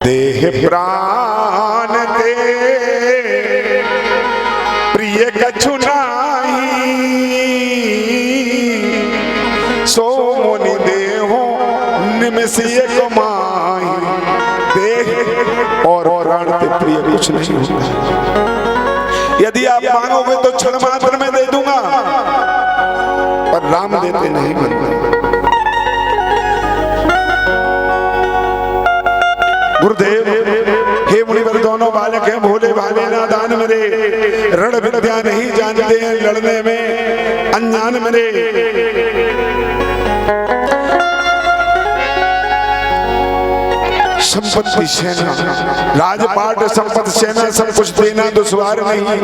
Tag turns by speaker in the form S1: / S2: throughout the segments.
S1: देह प्राण ते प्रिय कछु नाही, सो मुनि देहो निमिषिय कमाई। देह और प्राण के प्रिय कुछ नहीं होता। यदि आप मांगोगे तो क्षण मात्र में दे दूंगा, पर राम देते नहीं बनते। गुरुदेव हे मुनिवर दोनों बालक हैं भोले भाले नादान मेरे, रण विद्या नहीं जानते हैं लड़ने में अनजान मेरे। संपत्ति सेना राजपाट संपत्ति सेना सब कुछ देना दुश्वार नहीं,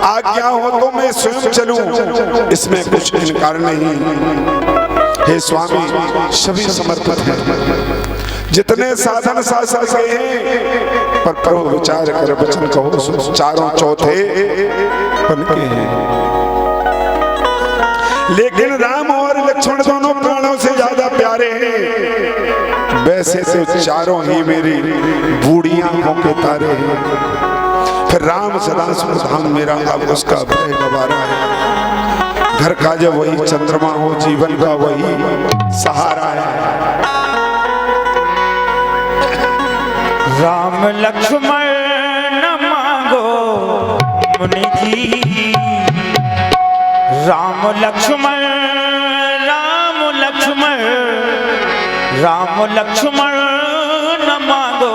S1: आज्ञा हो तो मैं स्वयं चलूं इसमें कुछ इनकार नहीं। हे स्वामी सभी समर्पित हैं, जितने साधन शास्त्र के हैं, पर प्रभु विचार कर वचन कहो चारों चौथे बन के हैं। लेकिन राम और लक्ष्मण दोनों प्राणों से ज्यादा प्यारे हैं। वैसे तो चारों ही मेरी बूढ़ी आंखों के तारे हैं। फिर राम सदा सुधाम मेरा अब उसका भय गवारा है। घर का जब वही चंद्रमा हो, जीवन का वही सहारा है।
S2: राम लक्ष्मण न मांगो मुनि जी, राम लक्ष्मण राम लक्ष्मण राम लक्ष्मण न मांगो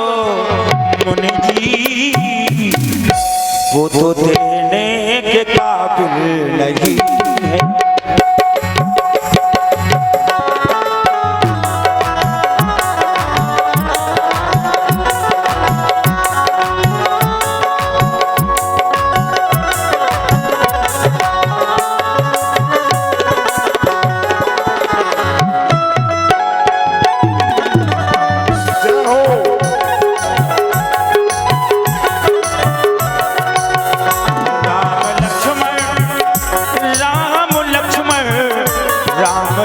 S2: मुनि जी, वो तो देने के काबिल नहीं है।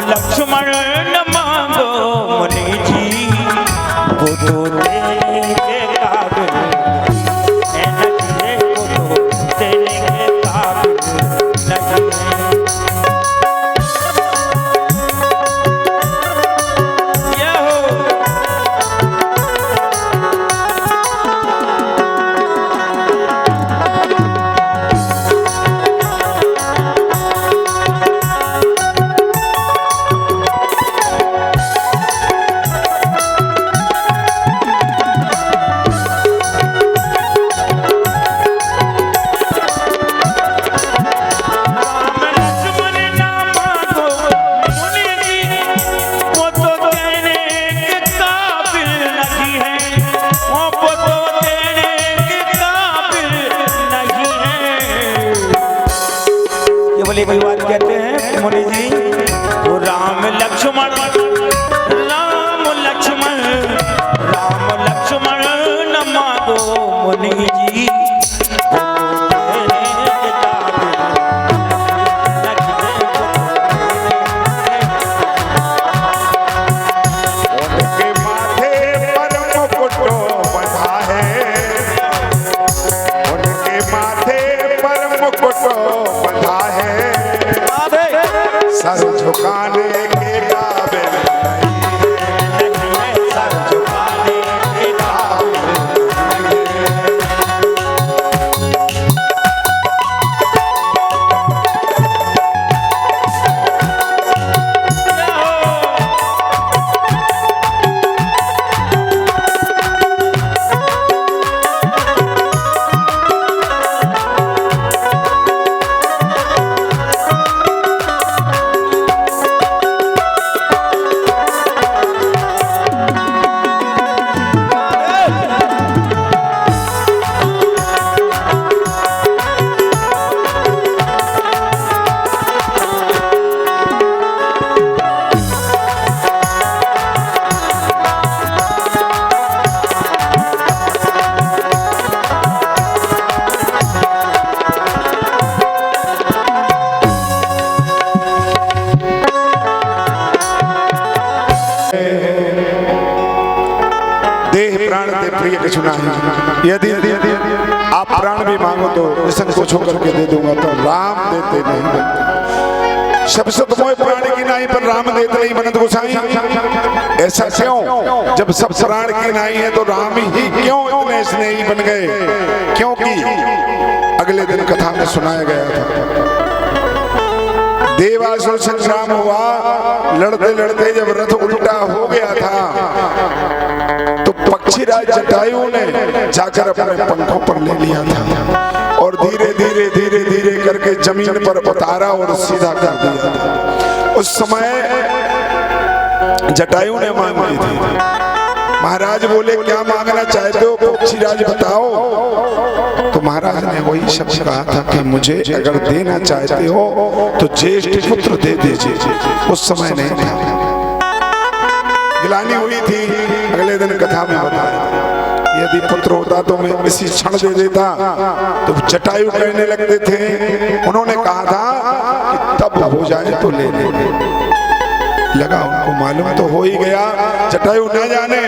S2: लक्ष्मण न मांगो मुनि जी, वो तो देने के काबिल नहीं, वो तो देने के काबिल नहीं कोई बात कहते हैं मुनि जी, वो राम लक्ष्मण राम लक्ष्मण राम लक्ष्मण न मांगो मुनि जी,
S1: उनके माथे पर मुकुट बंधा है, उनके माथे पर मुकुट बंधा है, सर झुकाने के काबिल नहीं, सर झुकाने के काबिल सुना है, यदि आप प्राण भी मांगो तो ऐसा कुछ होकर के दे दूंगा, तो राम देते नहीं बनते। शब्द मोह प्राण की नाई पर राम देते नहीं बनत गोसाई। ऐसा क्यों? जब सब प्राण की नाई है तो राम ही क्यों इतने स्नेही बन गए? क्योंकि अगले दिन कथा में सुनाया गया था, देवासुर संग्राम हुआ, लड़ते लड़ते जब रथ उल्टा हो गया था तो पक्षीराज जटायु ने जाकर अपने पंखों पर ले लिया था और धीरे धीरे धीरे धीरे करके जमीन पर उतारा और सीधा कर दिया था। उस समय जटायु ने मांग की थी, महाराज बोले क्या मांगना चाहते हो पक्षीराज बताओ। तो महाराज ने वही शब्द कहा था कि मुझे अगर देना चाहते हो तो ज्येष्ठ पुत्र दे दीजिए। उस समय नहीं था, गिलानी हुई थी। अगले दिन कथा में बताया यदि पुत्र होता तो मैं इसी क्षण दे देता। तो जटायु कहने लगते थे, उन्होंने कहा था कि तब हो जाए तो ले ले। लगा उनको मालूम तो हो ही गया, जटायु न जाने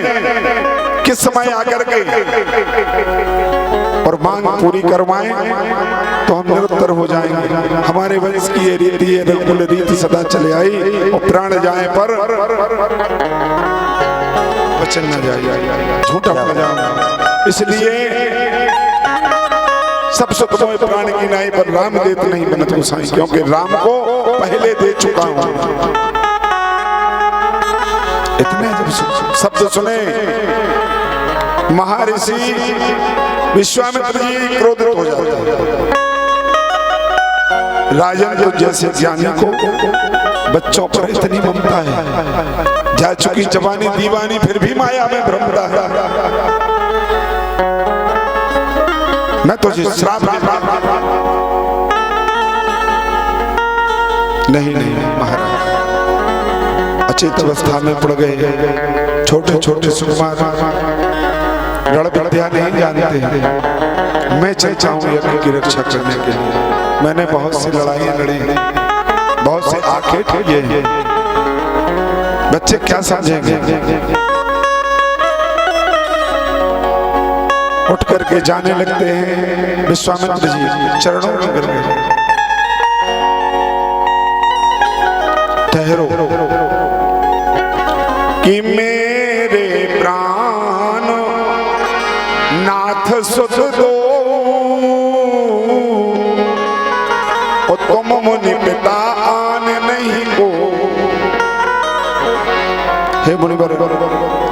S1: किस समय आकर के और मांग पूरी करवाएं तो हम निरुत्तर हो जाएंगे। हमारे वंश की ये रीति है, रघुकुल रीति सदा चले आई और प्राण जाए पर वचन न जाए, झूठा पड़ जाऊंगा। इसलिए सब सुख मोह प्राण की नाई पर राम देते नहीं बनत गोसाई, क्योंकि राम को पहले दे चुका हूं। इतने जब शब्द सुने महर्षि विश्वामित्र जी क्रोधित हो जाते हैं। राजन को जैसे ज्ञानी को बच्चों पर इतनी ममता है, जा चुकी जवानी दीवानी फिर भी माया में भ्रमता है। मैं तुझे श्राप नहीं महाराज अचेत अवस्था में पड़ गए, छोटे छोटे सुकुमार रण विद्या नहीं जानते हैं। मैं चाहता हूँ यज्ञ की रक्षा करने के लिए। मैंने बहुत सी लड़ाइयाँ लड़ी, बहुत से आंखें किए, बच्चे क्या समझेंगे। उठ करके जाने लगते हैं, विश्वामित्र जी चरणों में गिर गए। ठहरो कि मेरे प्राण नाथ सुध दो, और तुम मुनि पिता आन नहीं को। हे मुनिवर,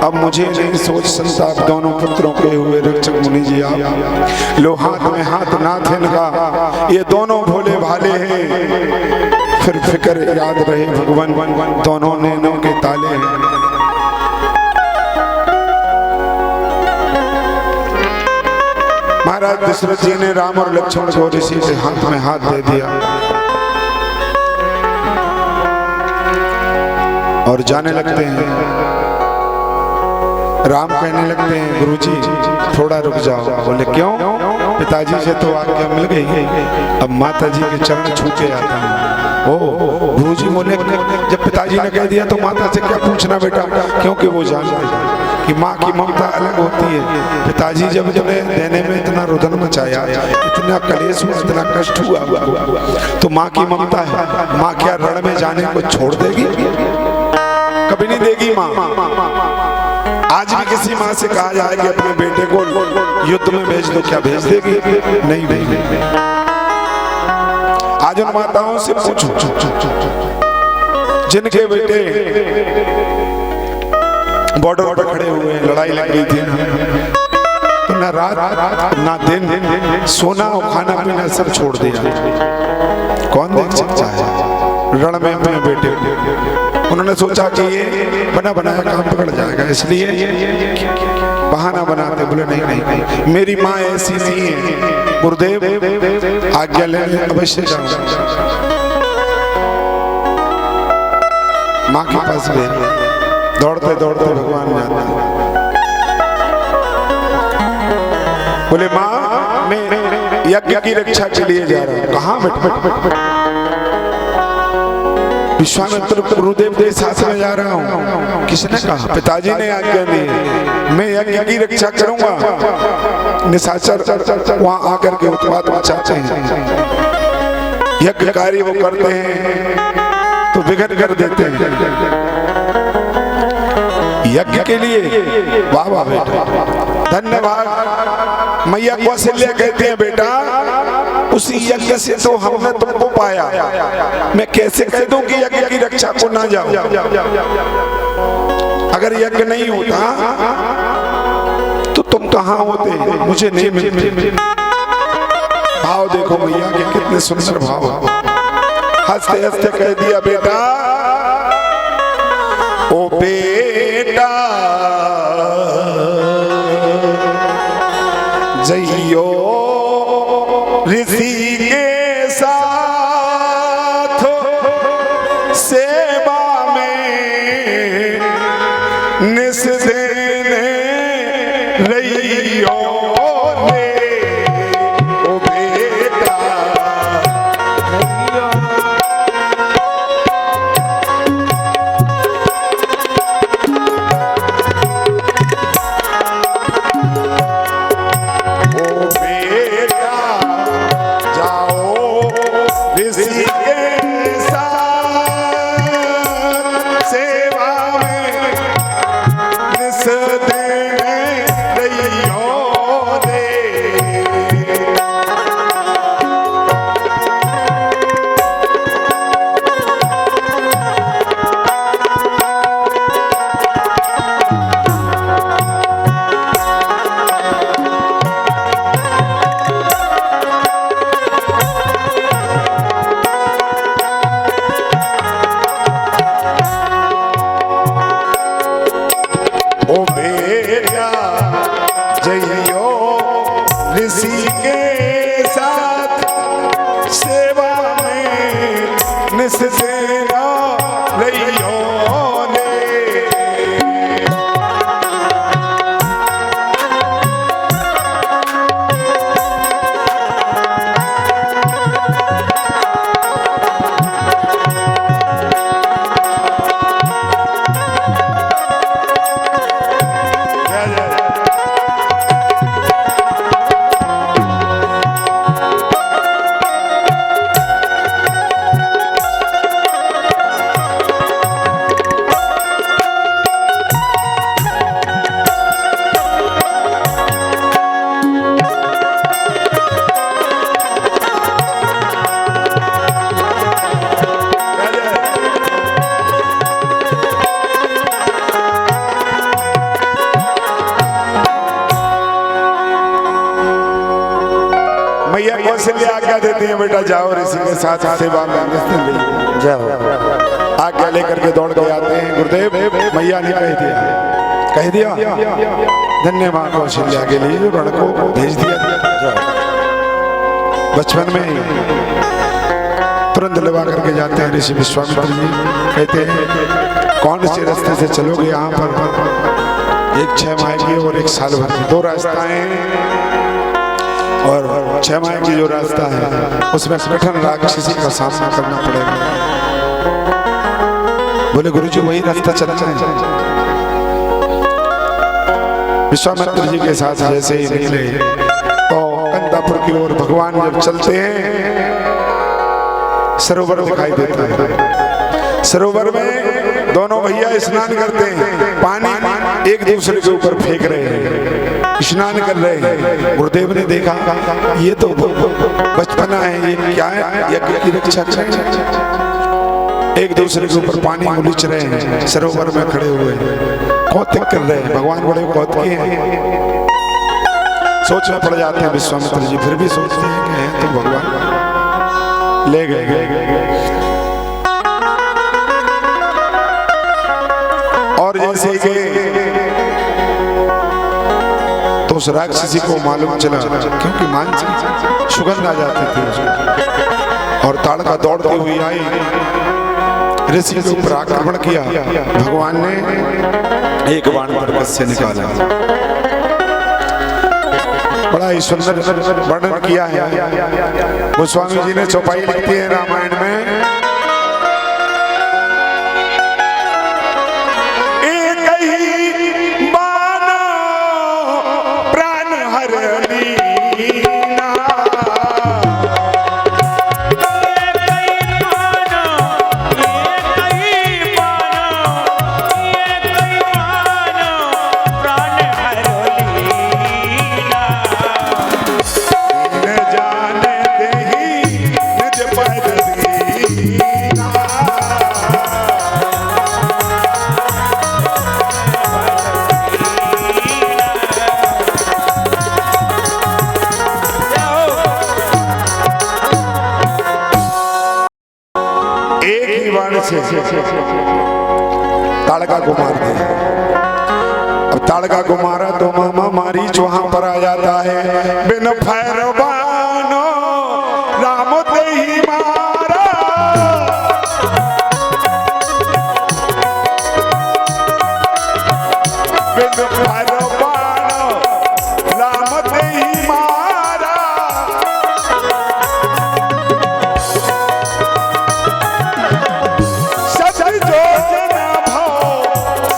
S1: अब मुझे नहीं सोच संताप, दोनों पुत्रों के हुए रक्षक मुनि जी आप। लो हाथ में हाथ नाथ इनका, ये दोनों भोले भाले हैं, फिर फिक्र याद रहे भगवान, दोनों नैनों के ताले हैं। महाराज दशरथ जी ने राम और लक्ष्मण को ऋषि के हाथ में हाथ दे दिया और जाने लगते हैं। राम कहने लगते हैं, गुरुजी थोड़ा रुक जाओ। बोले क्यों? पिताजी से तो आज्ञा मिल गई, अब माता जी के चरण छू के आता हूँ। ओ गुरुजी बोले, जब पिताजी ने कह दिया तो माता से क्या पूछना बेटा, क्योंकि वो जानते हैं कि माँ की ममता अलग होती है। पिताजी जब देने में इतना रुदन मचाया, इतना कलेश हुआ, इतना कष्ट हुआ, तो माँ की ममता है। माँ क्या रण में जाने को छोड़ देगी? कभी नहीं देगी माँ। आज भी किसी माँ से कहा जाए कि अपने बेटे को युद्ध में भेज दो, क्या भेज देगी? नहीं भेजेगी। आज उन माताओं से पूछो जिनके बेटे बॉर्डर पर खड़े हुए, लड़ाई लग रही थी ना, तो ना रात ना दिन, सोना और खाना पीना सब छोड़ दिया। कौन देख सकता है रण में अपने बेटे? उन्होंने सोचा कि ये बना बनाया काम पकड़ जाएगा, इसलिए बहाना बनाते। बोले नहीं नहीं, मेरी माँ ऐसी नहीं है, गुरुदेव आज्ञा लेने अवश्य जाऊंगा। माँ के पास गए, दौड़ते दौड़ते भगवान जाते। बोले माँ मैं यज्ञ की रक्षा के लिए जा रहा हूँ। कहाँ? विश्वामित्र गुरुदेव के साथ में जा रहा हूँ। किसने कहा? पिताजी ने आज्ञा दी, मैं यज्ञ की रक्षा करूंगा। निशाचर वहां आकर के उत्पात मचाते हैं, यज्ञ कार्य वो करते हैं तो बिगड़ कर देते हैं। यज्ञ के लिए वाह वाह बेटा, धन्यवाद। मैया कौशल्या कहते हैं बेटा उसी यज्ञ से तो हमने तुमको पाया, मैं कैसे कह दूं कि यज्ञ की रक्षा को ना जाओ। अगर यज्ञ नहीं होता तो तुम कहां होते, मुझे नहीं मिलते। भाव देखो मैया के कितने सुंदर भाव। हंसते हंसते कह दिया बेटा, ओ बेटा जइयो ऋषि के साथ सेवा में निस देने रहियो रे, ओ बेटा ऋषि के साथ सेवा में निस देना रहियो ने। मैया कौशल्या आज्ञा देती है बेटा जाओ ऋषि के साथ सेवा में जाओ। आज्ञा लेकर के दौड़ के आते हैं। गुरुदेव मैया ने कह दिया धन्यवाद कौशल्या के लिए जो रण को भेज दिया। बचपन में तुरंत लगा करके जाते हैं ऋषि विश्वामित्र जी। कहते हैं कौन से रास्ते से चलोगे? यहाँ पर एक 6 माह की और एक साल भर की 2 रास्ताएं, और 6 माह की जो रास्ता है उसमें कठिन राक्षसी का सामना करना पड़ेगा। बोले गुरुजी वही रास्ता चलना है। विश्वामित्र जी के साथ जैसे ही निकले तो कंदापुर की ओर भगवान जब चलते हैं सरोवर दिखाई देता है। सरोवर में दोनों भैया स्नान करते हैं, पानी एक दूसरे के ऊपर फेंक रहे हैं, स्नान कर रहे हैं। गुरुदेव ने देखा ये तो बचपना है, ये क्या है? यज्ञ की रक्षा कर रहे हैं, एक दूसरे के ऊपर पानी उलीच रहे हैं, सरोवर में खड़े हुए कौतुक कर रहे हैं। भगवान बड़े कौतुकी हैं। सोच में पड़ जाते हैं विश्वामित्र जी, फिर भी सोचते हैं कि हैं तो भगवान ले गए। और जैसे कि तो उस राक्षसी को मालूम चला, क्योंकि मानसी सुगंध आ जाती थी उसको, और ताड़का दौड़ती हुई आई, ऋषि के ऊपर आक्रमण किया। भगवान ने एक बाण बरकत से निकाला। बड़ा ही सुंदर वर्णन किया है गोस्वामी जी ने। चौपाई लिखती है रामायण में से ताड़का को मार दिया। अब ताड़का को मारा तो मामा मारीच वहां पर आ जाता है। बिन फैरबानो राम ते ही मारा, बिन फैरबानो राम ते ही मारा। सच जो जना भव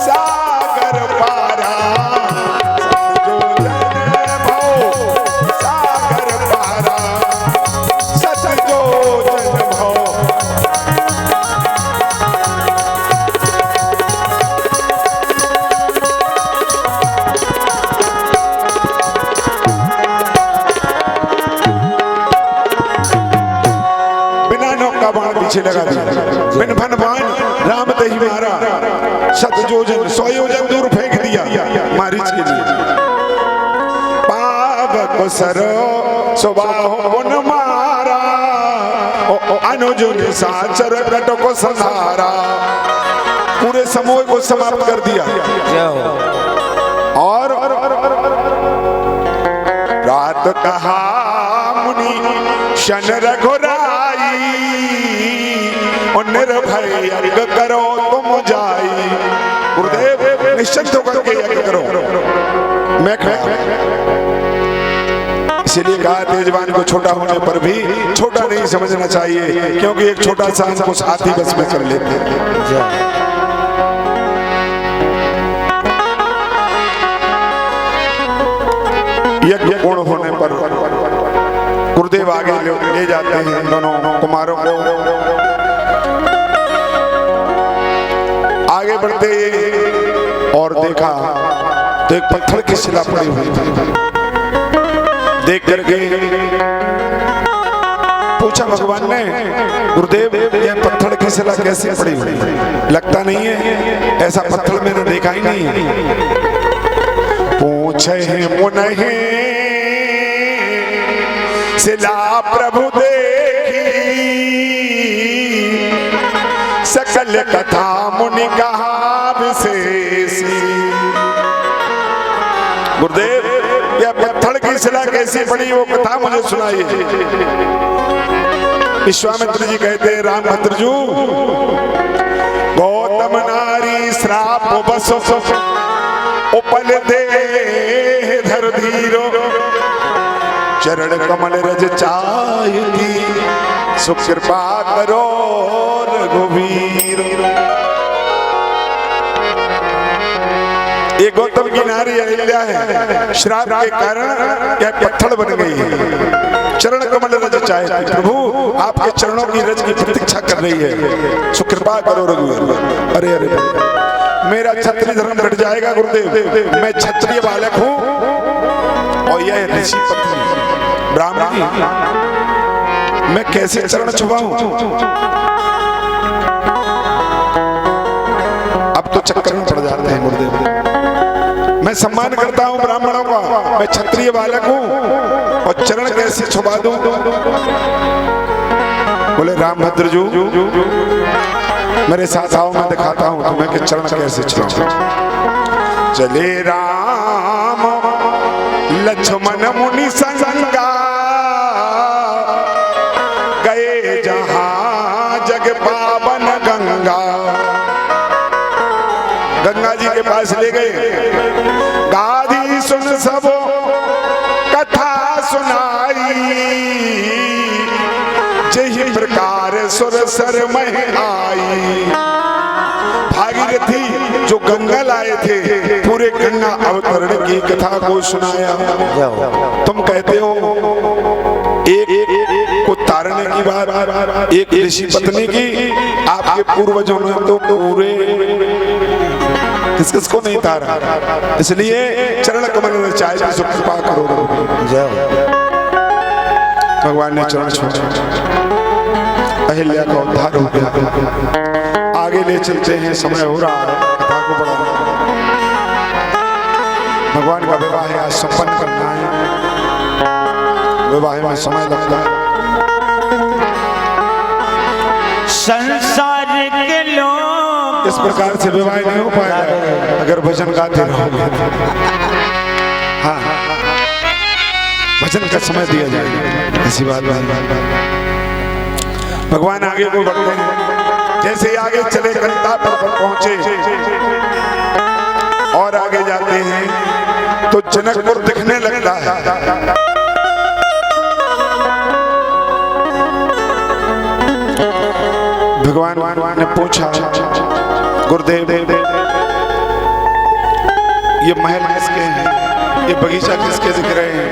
S1: सागर पारा, सच जो जना भव सागर पारा, सच जो जन भव। बिना नौक का बाण पीछे लगा दिया। बिन फन बाण राम ते ही मारा, सत योजन 100 योजन दूर फेंक दिया मारीच के लिए। पावक सरो सुबाहो न मारा, अनुजुन साचर कट को संहारा। पूरे समूह को समाप्त कर दिया। और रात कहा मुनि शन रघुराई, और निर्भय यज्ञ करो तुम जाई। गुरुदेव निश्चिंत होकर के यज्ञ करो। मैं इसीलिए कहा तेजवान को छोटा होने पर भी छोटा नहीं समझना चाहिए, क्योंकि एक छोटा सा हमको साथी बस में कर लेते हैं। यज्ञ पूर्ण होने पर गुरुदेव आगे ले जाते हैं दोनों कुमारों को। आगे बढ़ते और देखा तो एक पत्थर की शिला पड़ी हुई थी। देख करके पूछा भगवान ने, गुरुदेव यह पत्थर की शिला कैसे पड़ी हुई? लगता नहीं है ऐसा पत्थर मैंने देखा ही नहीं है। पूछे मुनहि शिला प्रभु देखी, सकल कथा मुनि कहा विशेषी। गुरुदेव यह पत्थर की शिला कैसी पड़ी वो कथा मुझे सुनाइए। विश्वामित्र जी कहते, रामभद्रजू गौतम नारी श्राप बस उपल दे धर धीरो, चरण कमल रज चायती, सुकृपा करो रघुवीर। ये गौतम की नारी अहिल्या है, श्राप के कारण यह पत्थर बन गई है। चरण कमल रज चाहती, प्रभु आपके चरणों की रज की प्रतीक्षा कर रही है, सुकृपा करो रघुवीर। अरे अरे मेरा क्षत्रिय धर्म घट जाएगा गुरुदेव, मैं क्षत्रिय बालक हूँ और यह ऋषि पत्नी ब्राह्मणी, मैं कैसे चरण छुपाऊं? अब तो चक्कर में पड़ जाते हैं गुरुदेव। मैं सम्मान करता हूँ ब्राह्मणों का, मैं क्षत्रिय बालक हूँ और चरण कैसे छुपा दूं? बोले रामभद्रजू मेरे साथ आओ, मैं दिखाता हूं तुम्हें कि चरण कैसे छुपाऊं। चले राम लक्ष्मण मुनि संगा, गए जहां जग पावन गंगा। गंगा जी के पास ले गए, गाधी सुन सब कथा सुनाई, जही प्रकार सुर सर में आई। भागीरथी जो गंगा लाए थे, पूरे गंगा अवतरण की कथा को सुनाया। तुम कहते हो एक को तारने की बात, एक ऋषि पत्नी की, आपके पूर्वजों ने तो पूरे किस किस को नहीं तारा। इसलिए चरण कमल में चाहे कृपा करो। भगवान ने चरण छोड़ा, अहिल्या का उद्धार हो गया। आगे ले चलते हैं, समय हो रहा है कथा को बढ़ाना। भगवान का विवाह आज संपन्न करना है, विवाह में समय लगता है।
S2: संसार के
S1: प्रकार से विवाह नहीं हो पाएगा अगर भजन गाते रहोगे। हाँ, भजन का समय दिया जाएगा, ऐसी बात है। भगवान आगे को बढ़ते हैं, जैसे ही आगे चले कंता पर पहुंचे और आगे जाते हैं तो जनकपुर दिखने लगता है। भगवान ने पूछा, गुरुदेव ये महल किसके हैं, ये बगीचा किसके दिख रहे हैं?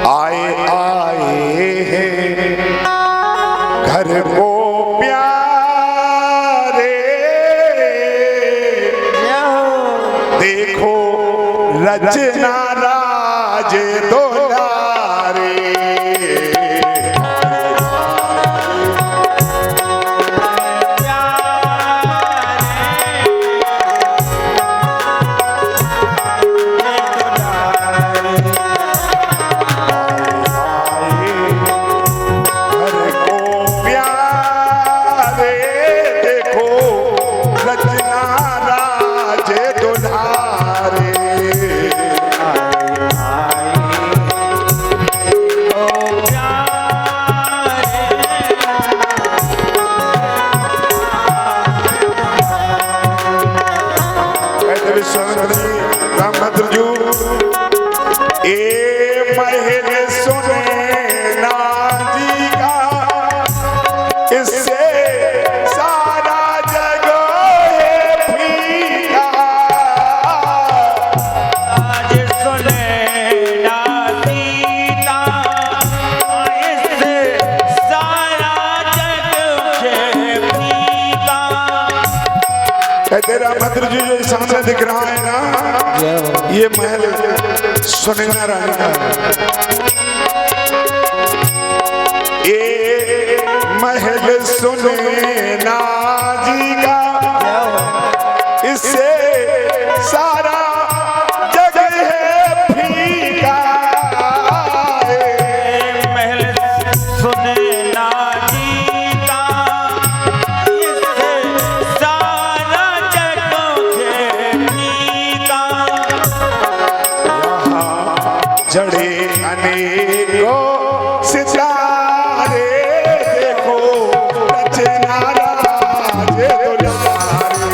S1: आए हैं घर को प्यारे, देखो रचना राज दुलारे। तेरा भद्र जी जो सामने दिख रहा है ना, ये महल सुनैना रानी का है। ये महल सुनैना जी का, इससे सारा जग है फीका।
S2: महल सुनैना जी का, इससे सारा जग है फीका।
S1: जड़े अनेकों सितारे, देखो रचना राज दुलारे।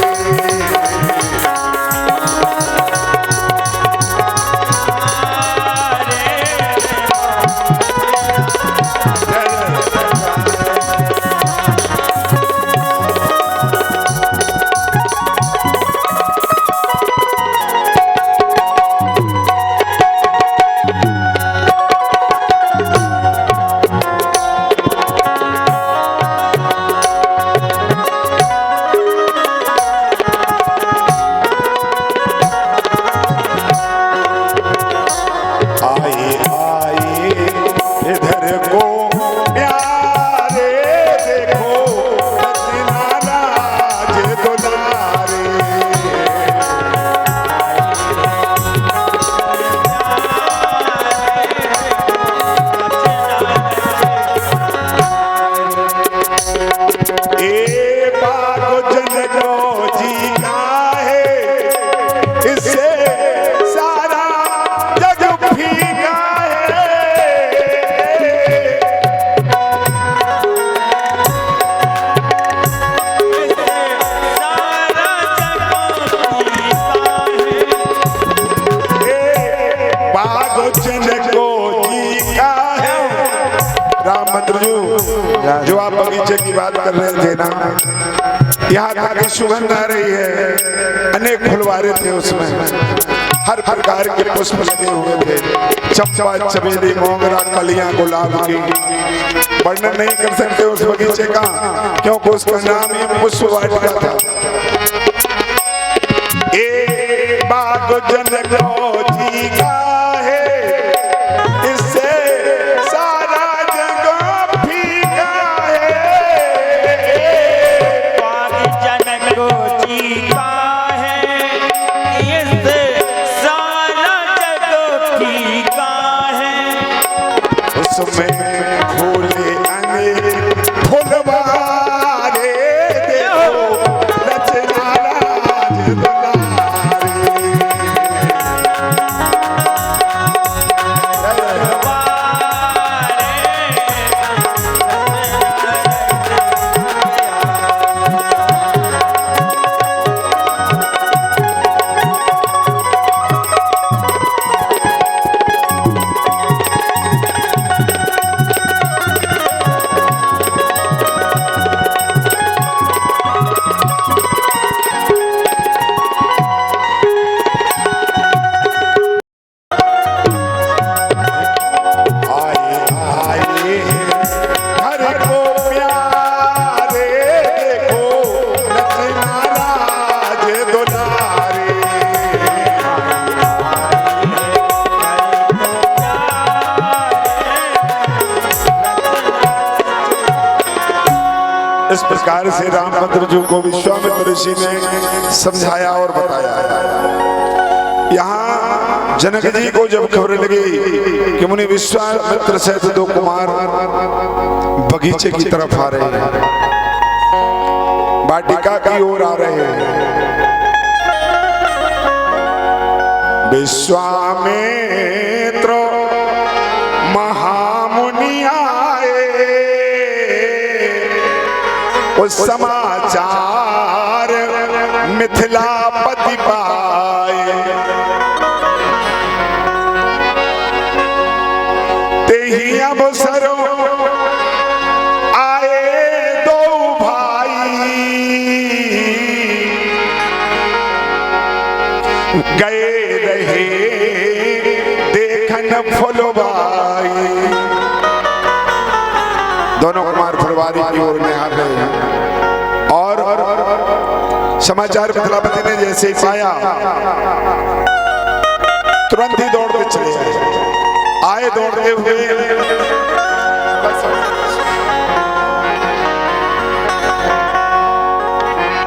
S1: जो आप बगीचे की बात कर रहे थे ना, यहाँ तक की सुगंध आ रही है। अनेक फुलवारे थे उसमें, हर प्रकार के पुष्प लगे हुए थे, चंपा, चमेली, मोगरा, कलियां, गुलाब की। वर्णन नहीं कर सकते उस बगीचे का, क्योंकि उसका नाम ही पुष्प वाटिका था। ए बाग जनको जी का है, इससे सारा जग फीका है।
S2: बाग जनको जी का है, इससे सारा जग फीका है।
S1: उसमें फूले अनेक फुलवारे, प्रकार से रामभद्र जी को विश्वामित्र ऋषि ने समझाया और बताया। यहाँ जनक जी को जब खबर लगी कि मुनि विश्वामित्र सहित दो कुमार बगीचे की तरफ आ रहे हैं, वाटिका की ओर आ रहे हैं, विश्वामित्र महामुनि आए, उस समाचार मिथिलापति पाए, तेहि अवसरों आए दो भाई, गए रहे देखन फुलवाई। दोनों कुमार फुलवारी की ओर निहार रहे हैं और समाचार मिथिलापति ने जैसे ही पाया तुरंत ही दौड़ते चले आए, दौड़ते हुए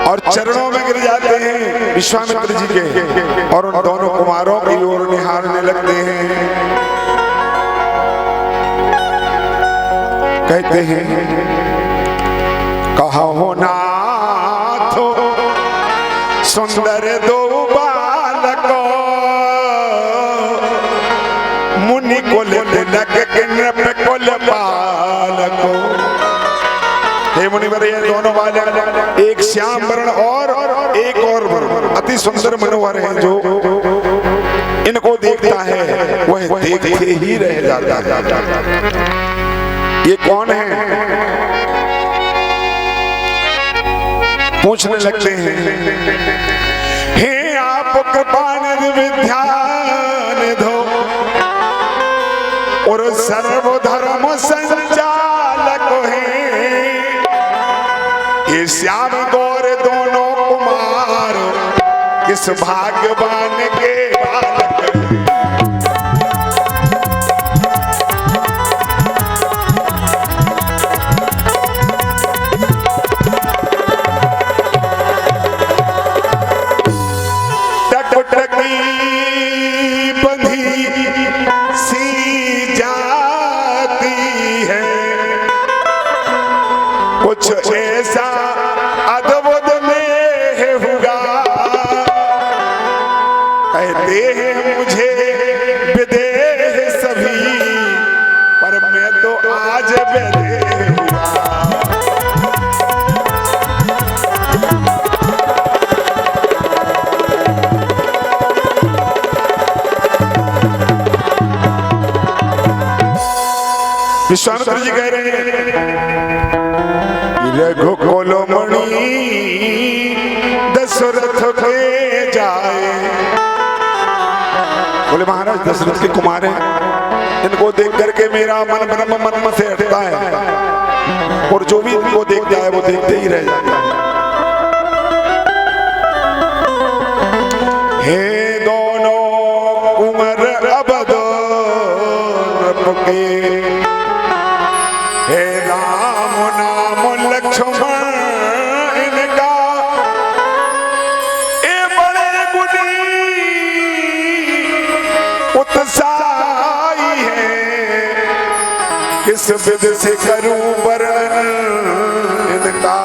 S1: और चरणों में गिर जाते हैं विश्वामित्र जी के और उन दोनों कुमारों की ओर निहारने लगते हैं। कहते हैं कहो नाथ सुंदर दो बालको, मुनि कुल तिलक नृप कुल बालको। हे मुनिवर, ये दोनों बालक एक श्याम वर्ण और एक और वर्ण अति सुंदर मनोहर हैं, जो इनको देखता है वह देखते ही रह जाता है। ये कौन है? पूछने लगते हैं। हे आप कृपानिधि विद्यान दो और सर्वधर्म संचालक हैं, ये श्याम गौर दोनों कुमार किस भाग्यवान के बालक। टकटकी बंधी सी जाती है, कुछ ऐसा अद्भुत में हुआ, कहते हैं मुझे विदेह सभी, पर मैं तो आज विदेह हुआ। विश्वामित्र जी कह रहे हैं रघुकुल मणि दशरथ के जाए। बोले महाराज दशरथ के कुमार हैं, इनको देख करके मेरा मन ब्रह्म मन से हटता है और जो भी इनको देख जाए वो देखते ही रह जाता है। हे दोनों कुंवर अवध के, हे राम नाम लक्ष्मण इनका, ए बड़े गुणी उत्साही है, किस विध से करूं वर्णन इनका।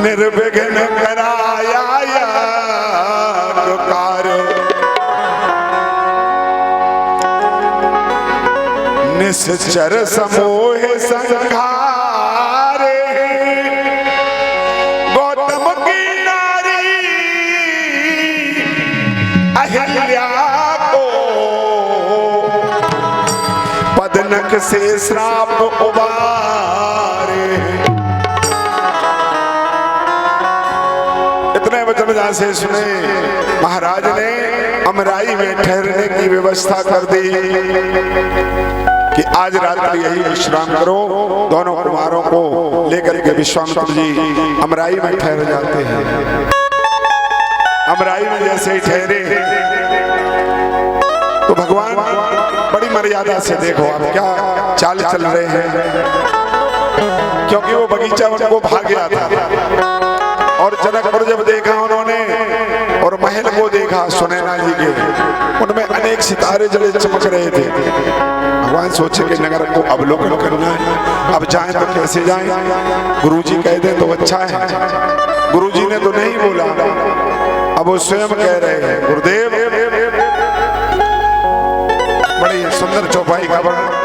S1: निर्विघ्न कराया कार्य, निश्चर समोह संघारे, गौतम की नारी अहिल्या को, पदनख से श्राप उबारे। इतने वचन जहां से सुने महाराज ने अमराई में ठहरने की व्यवस्था कर दी कि आज रात्रि यही विश्राम करो। दोनों कुमारों को लेकर के विश्वामित्र जी अमराई में ठहर जाते हैं। अमराई में जैसे ही ठहरे तो भगवान बड़ी मर्यादा से देखो आप क्या चाल चल रहे हैं, क्योंकि वो बगीचा उनको भाग गया था। और जनकपुर जब देखा उन्होंने और महल को देखा सुनैना जी के, उनमें अनेक सितारे जड़े चमक रहे थे। भगवान सोचे कि नगर को अवलोकन करना है, अब जाएं तो कैसे जाएं, गुरुजी कह दें तो अच्छा है। गुरुजी ने तो नहीं बोला, अब वो स्वयं कह रहे हैं। गुरुदेव बड़ी सुंदर चौपाई का वर्णन।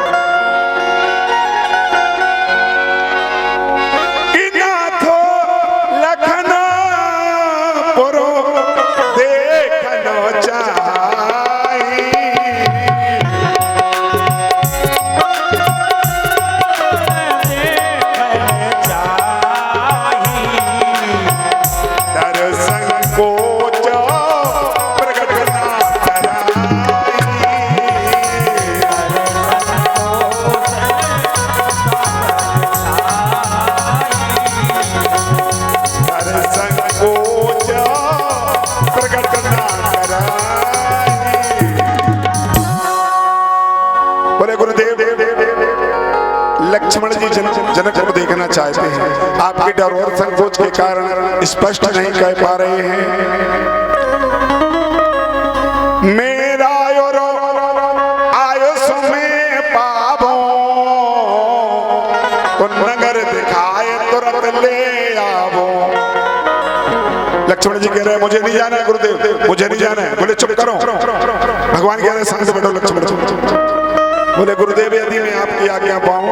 S1: लक्ष्मण जी जनक को देखना चाहते हैं, आपके डर और संकोच के कारण स्पष्ट नहीं कह पा रहे हैं। मेरा आयुष में पावो तो नगर दिखाए तुरंत ले आवो। लक्ष्मण जी कह रहे हैं मुझे नहीं जाना है गुरुदेव, मुझे नहीं जाना है। बोले चुप करो। भगवान कह रहे हैं शांत बैठो लक्ष्मण। बोले गुरुदेव यदि मैं आपकी आज्ञा पाऊं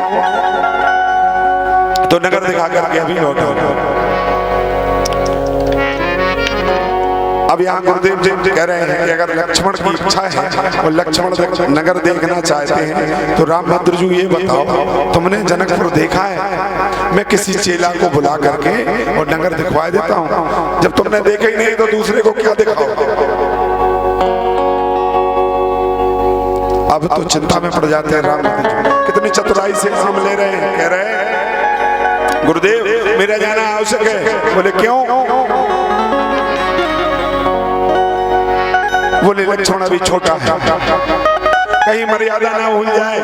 S1: तो नगर दिखा करके अभी लौटा। अब यहाँ गुरुदेव जी कह रहे हैं कि अगर लक्ष्मण की इच्छा है और लक्ष्मण नगर देखना चाहते हैं तो रामभद्र जी ये बताओ, तुमने जनकपुर देखा है? मैं किसी चेला को बुला करके और नगर दिखवा देता हूँ। जब तुमने देखा ही नहीं तो दूसरे को क्या दिखाओ? अब तो चिंता में पड़ जाते हैं रामभद्र जी, कितनी चतुराई से काम ले रहे हैं। कह रहे हैं गुरुदेव मेरा जाना आवश्यक है। बोले क्यों? बोले लक्ष्मण अभी छोटा है, कहीं मर्यादा ना भूल जाए।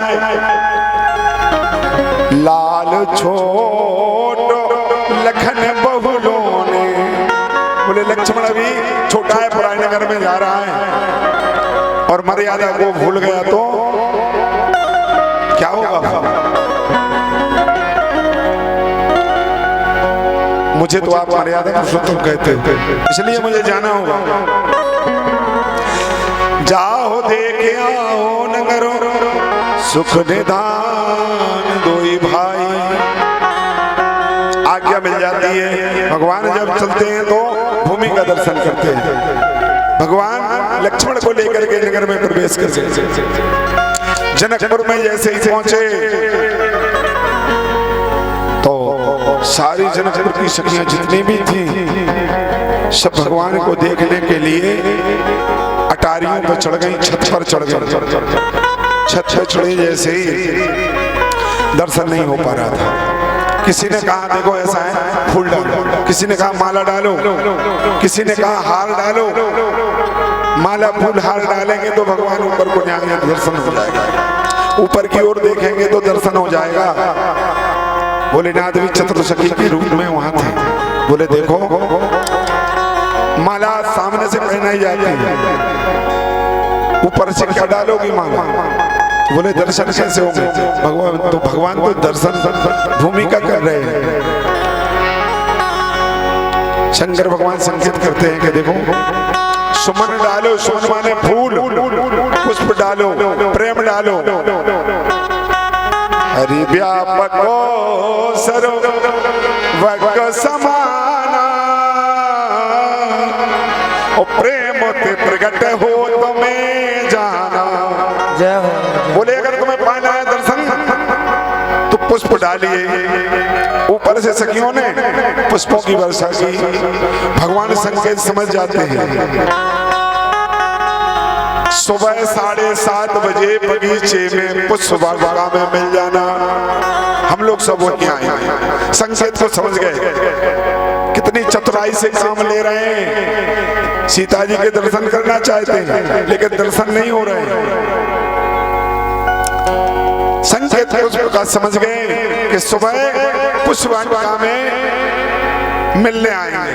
S1: लाल छोट लखन बहुलों ने। बोले लक्ष्मण अभी छोटा है, पुराने नगर में जा रहा है और मर्यादा को भूल गया तो क्या होगा? मुझे तो आप मर्यादा पुरुषोत्तम कहते हैं, इसलिए मुझे जाना होगा। जाओ देखे आओ नगरो सुख निधान दोई भाई। आज्ञा मिल जाती है। भगवान जब चलते हैं तो भूमि का दर्शन करते हैं। भगवान लक्ष्मण को लेकर के नगर में प्रवेश करते हैं। जनकपुर में जैसे ही पहुंचे तो सारी जनकपुर की सखियां जितनी भी थी सब भगवान को देखने के लिए अटारियों पर चढ़ गई, छत पर चढ़ गई। छत पर चढ़े जैसे ही दर्शन नहीं हो पा रहा था। किसी ने कहा देखो ऐसा है फूल डालो, किसी ने कहा माला डालो, किसी ने कहा हार डालो। माला फूल हार डालेंगे तो भगवान ऊपर को जाएंगे, दर्शन हो जाएगा। ऊपर की ओर देखेंगे तो दर्शन हो जाएगा। भोलेनाथ भी चतुर्सखी के रूप में वहां थे। बोले देखो माला सामने से पहनाई जाती है, ऊपर से क्या डालोगी माला? बोले दर्शन कैसे होंगे? भगवान तो दर्शन भूमिका कर रहे हैं। शंकर भगवान संकेत करते हैं कि देखो सुमन डालो, सुमन माने फूल, पुष्प डालो, प्रेम डालो। हरि व्यापको सर्वज्ञ समाना और प्रेम ते प्रकट हो तुम्हें जाना। बोले अगर तुम्हें पाना है दर्शन तो पुष्प डालिए। ऊपर से सखियों ने पुष्पों की वर्षा की। भगवान संकेत समझ जाते हैं। सुबह 7:30 बजे बगीचे में पुष्प बागवान में मिल जाना। हम लोग सब वहीं आए, संकेत को समझ गए। कितनी चतुराई से काम ले रहे हैं। सीता जी के दर्शन करना चाहते हैं लेकिन दर्शन नहीं हो रहे हैं। संकेत पुष्प का समझ गए कि सुबह पुष्पवाटिका में मिलने आएंगे।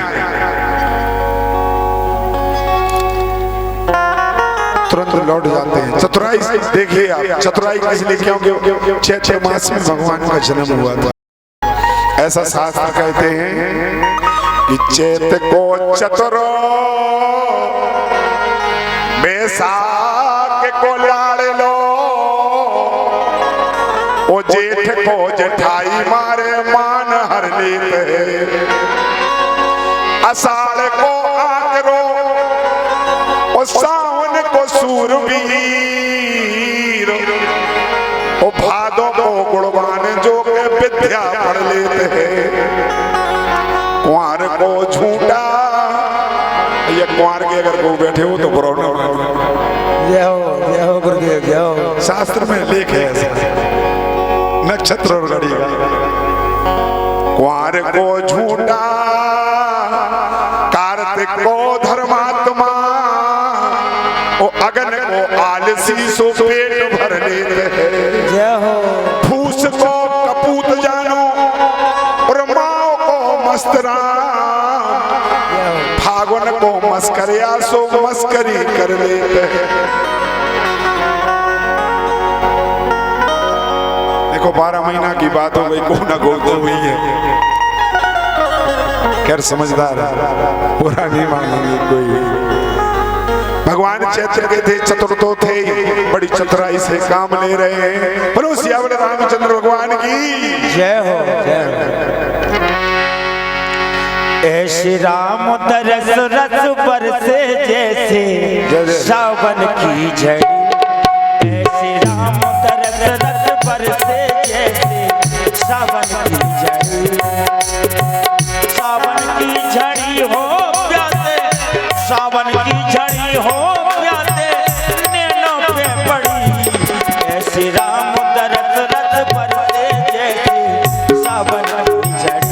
S1: तुरंत लौट जाते हैं। चतुराई देखिए आप, चतुराई इसलिए क्योंकि 6 मास में भगवान का जन्म हुआ था। ऐसा शास्त्र कहते हैं कि चैत को चतुरो बैसाख को लाड़ लो, ओ जेठ को जेठाई मारे मान हर लेते, अषाढ़ को आकरो और सावन को सूरबीर, ओ भादों को गुणवान जो के विद्या पढ़ लेते हैं, कुंवर को झूठा। ये कुंवर के अगर को बैठे हो तो प्रॉब्लम
S2: जय हो गुरुदेव, जय हो।
S1: शास्त्र में लेख है ऐसा, नक्षत्र और घड़ी का। कुंवर को झूठा, कार्तिक को धर्मात्मा, ओ अगन को आलसी सो पेट भर लेते हैं।
S2: जय हो।
S1: फूस को कपूत जानो और माओ को मस्तराम, फागुन को मस्करिया सो मस्करी कर लेते हैं। देखो 12 महीना की बात हो गई, को ना को तो हुई है। खैर समझदार है, पूरा नहीं मानेंगे कोई। भगवान चैत्र के थे, चतुर्थो थे, बड़ी चतुराई से काम ले रहे हैं। बोलो सियावर रामचंद्र भगवान की
S2: जय हो, जय हो। ऐसे राम तरस रस बरसे जैसे सावन की झड़ी, ऐसे राम तरस रस बरसे जैसे सावन की झड़ी, सावन की झड़ी हो प्यासे, सावन की झड़ी हो प्यासे, नैनों पे पड़ी, ऐसे राम तरस रस बरसे जैसे सावन की झड़ी।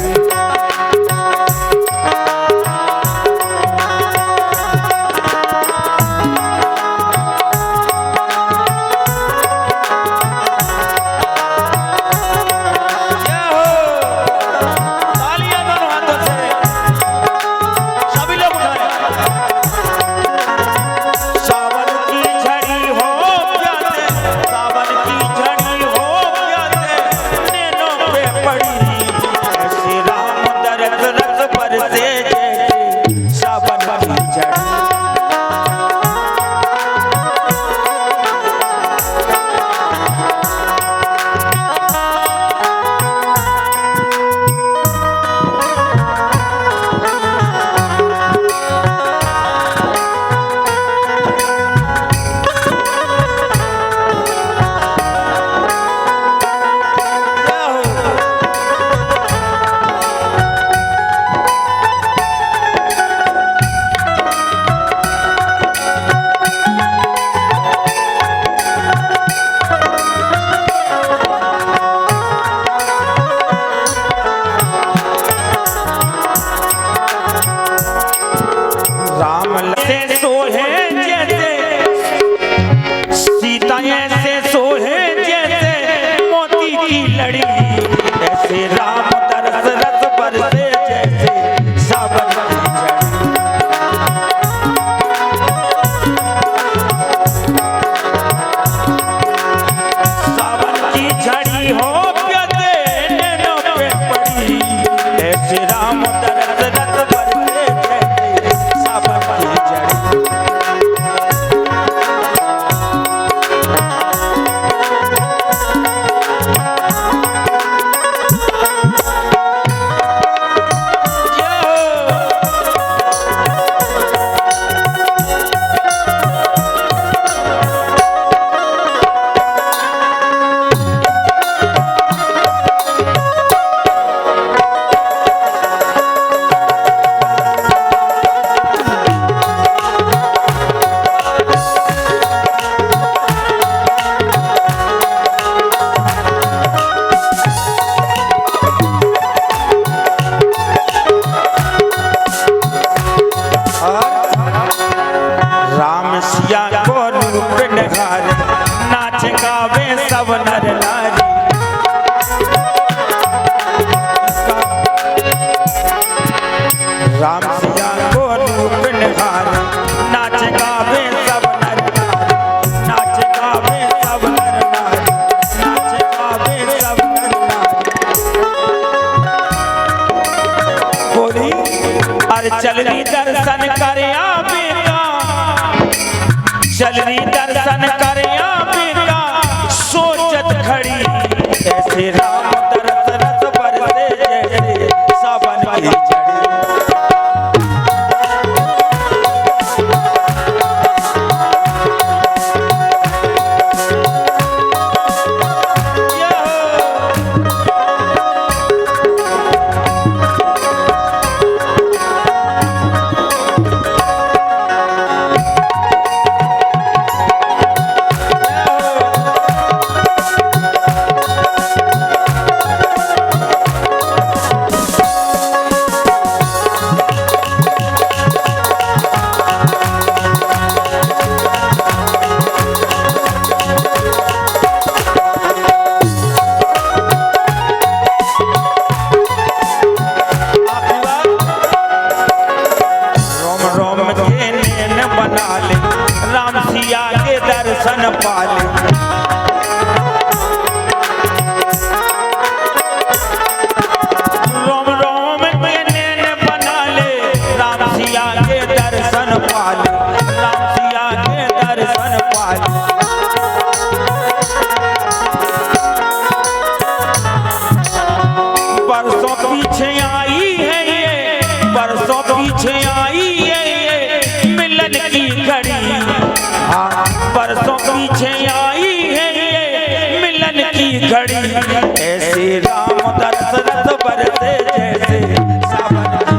S2: सिया को रूप निहार, नाच गावे सब नर नारी। चलनी दर्शन करया बेका, चलनी दर्शन करया बेका, सोचत खड़ी ऐसे राम दरस रस बरसे जैसे सावन की झड़ी। दर्शन पाले रोम रोम के नैन बना ले, राम सिया के दर्शन पाले, राम सिया के दर्शन पाले। बरसों पीछे आई है ये, बरसों पीछे आई है ये मिलन की घड़ी, बरसों पीछे आई है ये मिलन की घड़ी, ऐसे राम दरस रस बरसे जैसे सावन की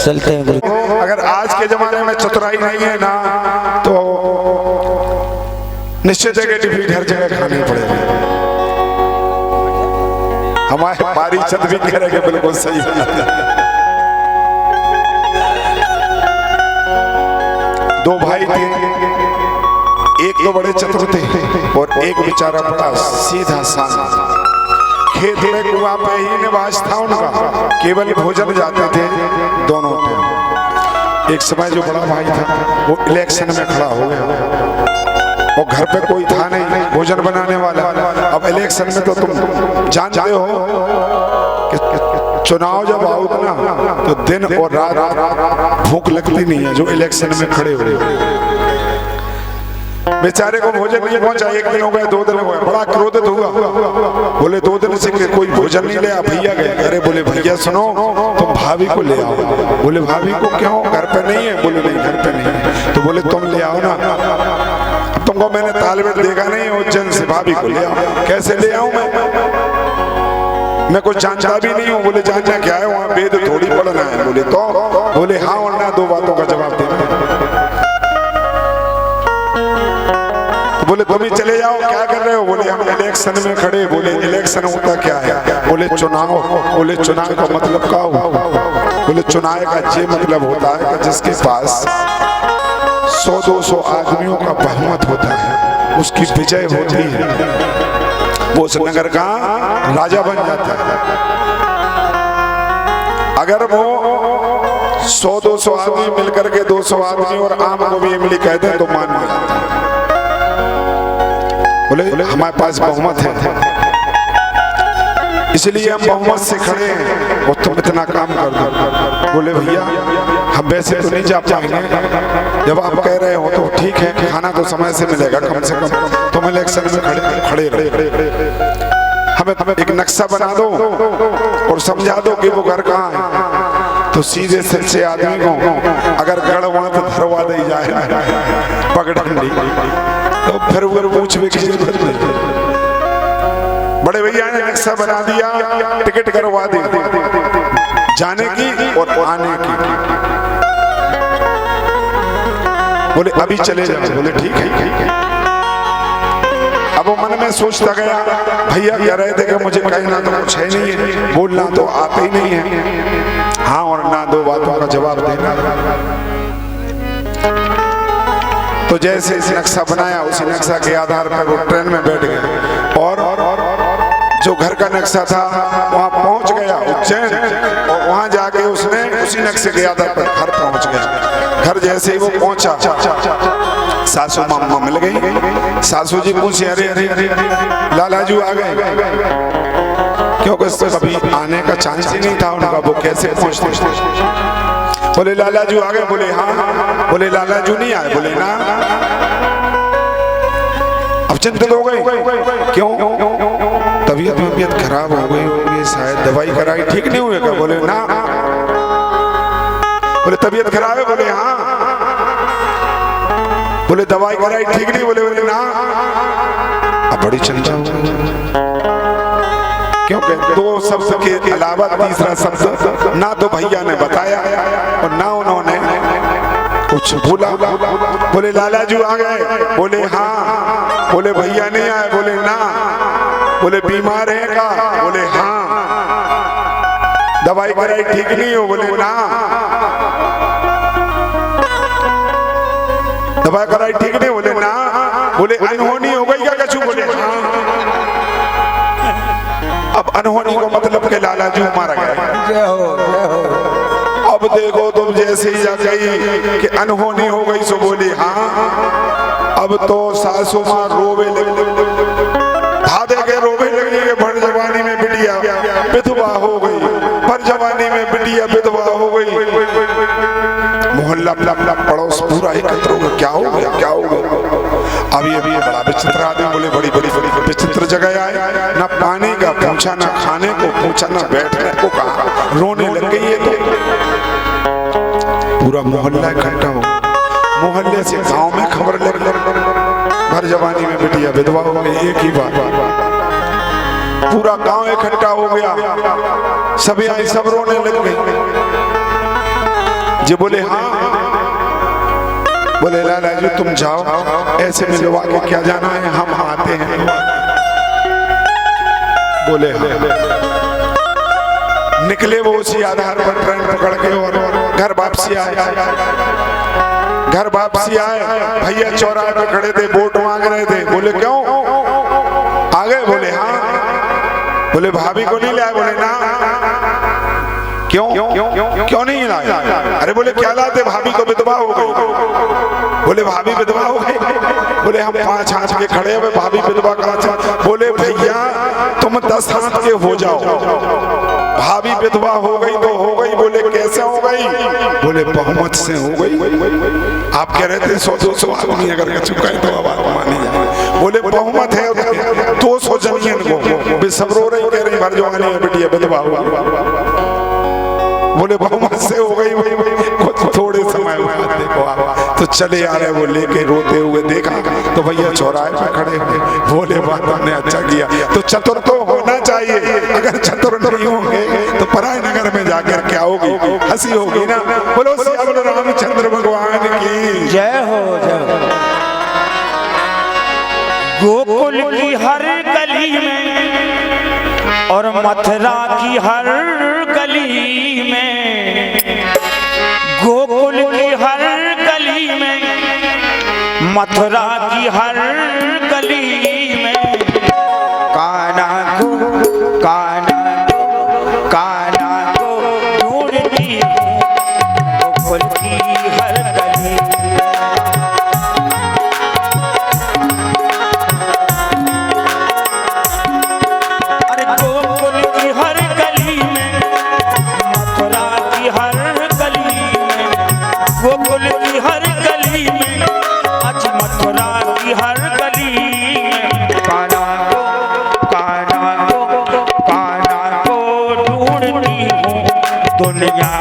S2: चलते हैं गुरु।
S1: अगर आज के जमाने में चतुराई नहीं है ना तो निश्चित जगह डिफीट हर जगह खानी पड़ेगी। हमारे पारिषद भी कह रहे हैं बिल्कुल सही है। दो भाई थे, एक तो बड़े चतुर थे और एक बेचारा बड़ा सीधा साधा। खेत में कुआं पे ही निवास था उनका, केवल भोजन जाते थे दोनों पे। एक समय जो बड़ा भाई था वो इलेक्शन में खड़ा हो गया और घर पे कोई था नहीं भोजन बनाने वाला। अब इलेक्शन में तो तुम जानते हो कि चुनाव जब आओ ना तो दिन और रात भूख लगती नहीं है जो इलेक्शन में खड़े हुए। बेचारे को भोजन नहीं पहुंचा, एक दिन हो गया, 2 दिन हो गए, बड़ा क्रोधित हुआ। बोले 2 दिन से कोई भोजन नहीं ले आ, भैया गए। अरे बोले भैया सुनो, तुम भाभी को ले आओ। बोले भाभी को क्यों, घर पे नहीं है? बोले नहीं घर पे नहीं है। तो बोले तुम ले आओ ना, तुमको मैंने तालमेल देखा नहीं उज्जैन से, भाभी को ले आओ। कैसे ले आऊं मैं कुछ जानता भी नहीं हूँ। बोले जानना क्या है, वहाँ वेद थोड़ी पढ़ना है। बोले तो बोले हाँ और ना, 2 बातों का जवाब देना। बोले तुम ही चले जाओ, क्या कर रहे हो? बोले हम इलेक्शन में खड़े। बोले इलेक्शन होता क्या है? बोले चुनाव। बोले चुनाव का मतलब क्या हुआ? बोले चुनाव का ये मतलब होता है कि जिसके पास 100-200 आदमियों का बहुमत होता है, उसकी विजय होती है, वो उस नगर का राजा बन जाता है। अगर वो 100-200 आदमी मिलकर के 200 आदमी और आम को भी इमली कहते हैं तो मान में जाता है। बोले हमारे पास बहुमत है, इसलिए हम बहुमत से खड़े हैं और तुम इतना काम कर दो। बोले भैया हम वैसे तो नहीं जा पाएंगे, जब आप कह रहे हो तो ठीक है, खाना तो समय से मिलेगा कम से कम, तुम इलेक्शन में खड़े रहे। हमें एक नक्शा बना दो और समझा दो कि वो घर कहाँ है। तो सीधे सच्चे आदमी को अगर गढ़ वहां तो धरवा दी जाए पगडंडी, तो फिर वो पूछ भी की जरूरत नहीं। बड़े भैया ने नक्शा बना दिया, टिकट करवा दी जाने की और आने की। बोले अभी चले जाओ। बोले ठीक है। अब वो मन में सोचता गया, भैया कह रहे थे कि मुझे कहना तो कुछ है नहीं है, बोलना तो आते ही नहीं है, हाँ और ना दो बातों का जवाब देना। तो जैसे इस नक्शा बनाया, उसी नक्शा के आधार पर वो ट्रेन में बैठ गया और जो घर का नक्शा था वहां पहुंच गया उज्जैन, और वहां जाके उसने उसी नक्शे के आधार पर घर पहुंच गया। घर जैसे ही वो पहुंचा, सासू मामा मिल गई। सासू जी पूछे, अरे अरे अरे लालाजू आ गए, क्योंकि उससे कभी आने का चांस ही नहीं था उनका, वो कैसे पहुंचते। बोले लालाजू आ गए। बोले हाँ। बोले लालाजू नहीं आए। बोले ना। अब चिंतित हो गई, क्यों? तबीयत खराब हो गई होगी, शायद दवाई कराई ठीक नहीं हुई क्या? बोले ना। बोले तबीयत खराब है? बोले हाँ। बोले दवाई कराई ठीक नहीं? बोले ना। अब बड़ी चिंता हो गई, क्योंकि दो शब्द के अलावा तीसरा शब्द ना तो भैया ने बताया और ना उन्होंने कुछ बोला। बोले लालाजू आ गए? बोले हाँ। बोले भैया नहीं आए? बोले ना। बोले बीमार है का? बोले हाँ। दवाई कराई ठीक नहीं हो? बोले ना। दवाई कराई ठीक नहीं? बोले ना। बोले अनहोनी हो गई क्या कछु? बोले हाँ। अब अनहोनी को मतलब के लालाजू मारा गया। अब देखो तुम जैसे ही जा गई कि अनहोनी हो गई सो बोली हाँ। अब तो सासू माँ रोवे लगी, भादे के रोवे लगी कि भर जवानी में बिटिया विधवा हो गई, भर जवानी में बिटिया विधवा हो गई। मोहल्ला पड़ोस पूरा एकत्र हो गया, क्या हो गया क्या हो गया। अभी अभी बड़ा विचित्र आदमी, बोले बड़ी बड़ी बड़ी विचित्र जगह आए, ना पानी का पूछा, ना खाने को पूछा, ना बैठने को कहा, रोने लग गई है। तो पूरा मोहल्ला इकट्ठा हो, मोहल्ले से गांव में खबर लग भर जवानी में बिटिया विधवा हो गई। एक ही बात, पूरा गांव इकट्ठा हो गया, सभी आई सब रोने लग गई। जी बोले हाँ। बोले लालाजू तुम जाओ, ऐसे मिलवा के क्या जाना है, हम आते हैं। बोले हाँ। निकले वो उसी आधार पर ट्रेन पकड़ के और घर वापसी आए। घर वापसी आए, भैया चौराहे पे खड़े थे, वोट मांग रहे थे। बोले क्यों आ गए? बोले हाँ। बोले भाभी को नहीं लाए? बोले ना। क्यों क्यों नहीं लाए? अरे बोले क्या लाते, भाभी तो विधवा हो गई। बोले भाभी विधवा हो गई? बोले हम 5 हाथ के खड़े हुए, भाभी विधवा कहाँ? बोले भैया तुम 10 हाथ के हो जाओ, भाभी विधवा हो गई तो हो गई। बोले कैसे हो गई? बोले बहुमत से हो गई। आप कह रहे थे 100-200 आदमी अगर चुका है तो आवाज मानी जाए। बोले बहुमत है 200 जनियन को, सब रो रही, कह रही भर जवानी में बिटिया विधवा हो गई। बोले बहुमत से हो गई। थोड़े समय बाद देखो आप तो चले आ रहे, वो लेके रोते हुए देखा तो भैया चौराहे पे खड़े हुए। बोले बात हमने अच्छा किया, तो चतुर तो होना चाहिए, अगर चतुर नहीं होंगे तो पराय नगर में जाकर क्या होगी, हंसी होगी ना। बोलो श्री रामचंद्र भगवान की
S2: जय हो, जय हो। गोकुल की हर गली में और मथुरा की हर गली में, गोकुल की हर गली में, मथुरा की हर गली में, कान्हा को ढूंढती हूँ गोकुल की हर गली। अरे गोकुल की हर गली में, मथुरा की हर गली में, गोकुल की हर गली में, अच्छा मथुरा की हर गली में, कान्हा को ढूंढती हूँ दुनिया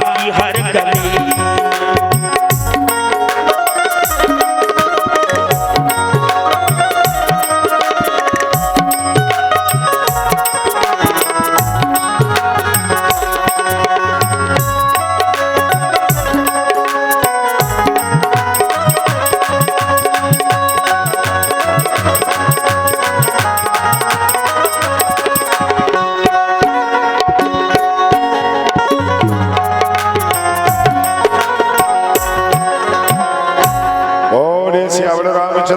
S2: की हर गली।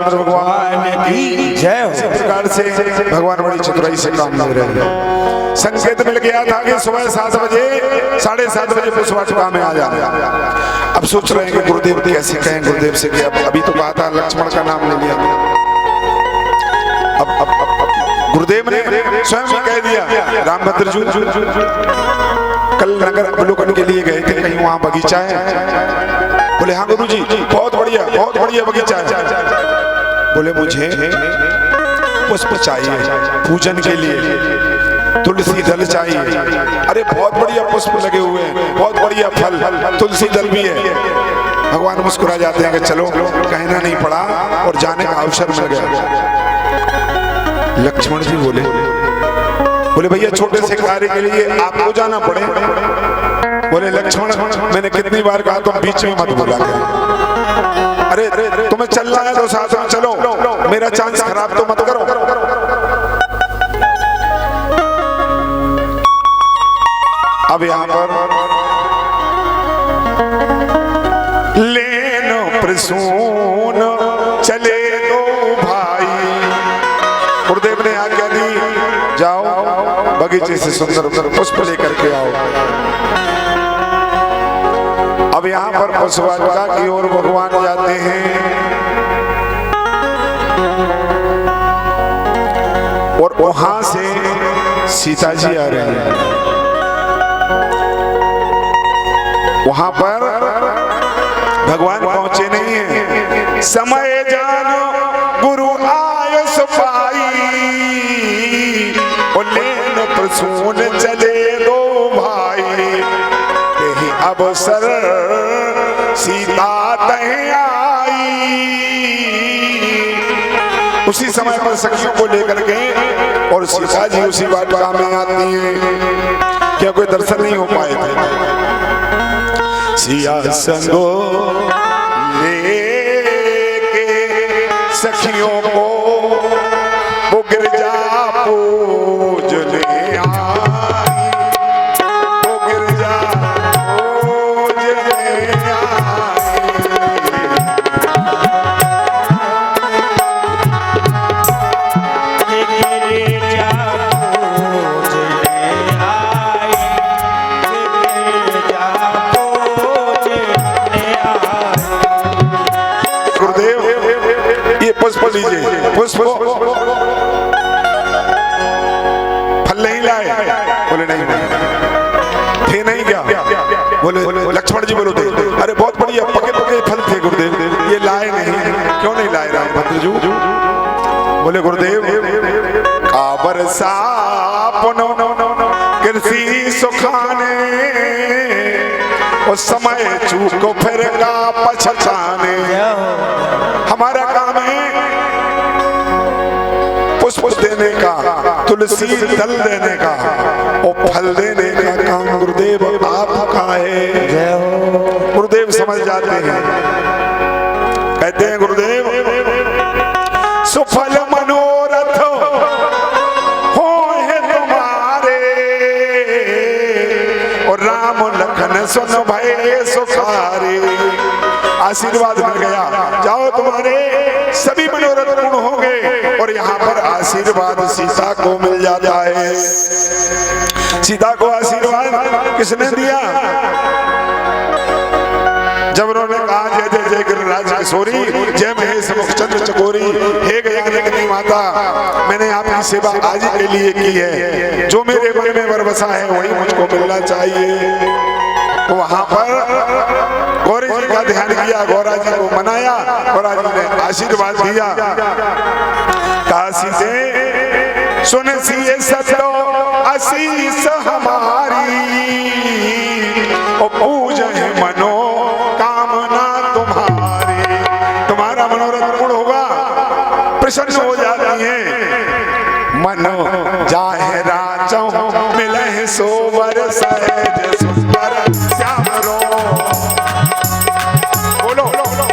S1: रामचंद्र भगवान की
S2: जय हो।
S1: इस प्रकार से भगवान बड़ी चतुराई से काम ले रहे हैं। संकेत मिल गया था कि सुबह 7 बजे 7:30 बजे पुष्पवाटिका में आ जाना। अब सोच रहे हैं कि गुरुदेव कैसे कहें, गुरुदेव से क्या, अभी तो कहा था लक्ष्मण का नाम ले लिया। अब गुरुदेव ने स्वयं ही कह दिया, रामभद्र जी कल नगर अवलोकन के लिए गए थे, कहीं वहां बगीचा है? बोले हाँ गुरु जी, बहुत बढ़िया बगीचा है। बोले मुझे पुष्प चाहिए पूजन के लिए, तुलसी दल चाहिए। अरे बहुत बढ़िया पुष्प लगे हुए हैं, बहुत बढ़िया फल, तुलसी दल भी है। भगवान मुस्कुरा जाते हैं कि चलो, कहना नहीं पड़ा और जाने का अवसर मिल गया। लक्ष्मण जी बोले भैया छोटे से कार्य के लिए आपको जाना पड़े। बोले लक्ष्मण, मैंने कितनी बार कहा तुम बीच में मत बोला कर। अरे तुम्हें चलना है तो साथ में चलो, मेरा चांस खराब तो मत करो। अब यहां पर लेन प्रसून चले दो भाई। गुरुदेव ने आज्ञा दी, जाओ बगीचे से सुंदर पुष्प लेकर के आओ। अब यहाँ पर पुष्पवाटिका की ओर भगवान जाते हैं और वहां से सीता जी आ रहे हैं। वहां पर भगवान पहुंचे नहीं है। समय जानो गुरु आय सफाई, और लेन प्रसून चले दो भाई। यही अवसर सीता तय आई। उसी समय पर सखियों को लेकर के और सीता जी उसी वाटिका में आती हैं। क्या कोई दर्शन नहीं हो पाए थे? सिया संगो लेके सखियों को वो गिरजा पूजने आई, वो गिरजा पूजने पुष्प लीजिए, पुष्प फल नहीं लाए? बोले नहीं थे, नहीं क्या? बोले लक्ष्मण जी बोलो थे। अरे बहुत बढ़िया पके फल थे गुरुदेव, ये लाए नहीं। क्यों नहीं लाए रामभद्र जी? बोले गुरुदेव काबर सापनो कृषि सुखाने, उस समय चूको फिरगा पछताने। हमारा काम है पुष्प देने का, तुलसी दल देने का और फल देने का काम गुरुदेव आपका है। गुरुदेव समझ जाते हैं, कहते हैं गुरुदेव सुफल मनोरथ हो है तुम्हारे, और राम लखन सुन भय सुखारे। आशीर्वाद मिल गया, जाओ तुम्हारे सभी मनोरथ पूर्ण होंगे। और यहाँ पर आशीर्वाद सीता को मिल जाता है। सीता को आशीर्वाद किसने दिया? जब उन्होंने कहा जय जय जय गिरिराज किशोरी, जय महेश मुखचंद्र चकोरी, हे गयाग्नि माता, मैंने आपकी सेवा आज के लिए की है। जो मेरे मन में बरबसा है वही मुझको मिलना चाहिए। तो वहां पर गौरी जी का ध्यान किया, गौरा जी को मनाया, गौरा जी ने आशीर्वाद दिया। काशी से सुन सी सतो आशीष हमारी, और पूजन मनो कामना तुम्हारी। तुम्हारा मनोरथ पूर्ण होगा, प्रसन्न हो जाती है। मनो जाहे राचो मिले सोवर सहज सुंदर श्याम रो। बोलो मनो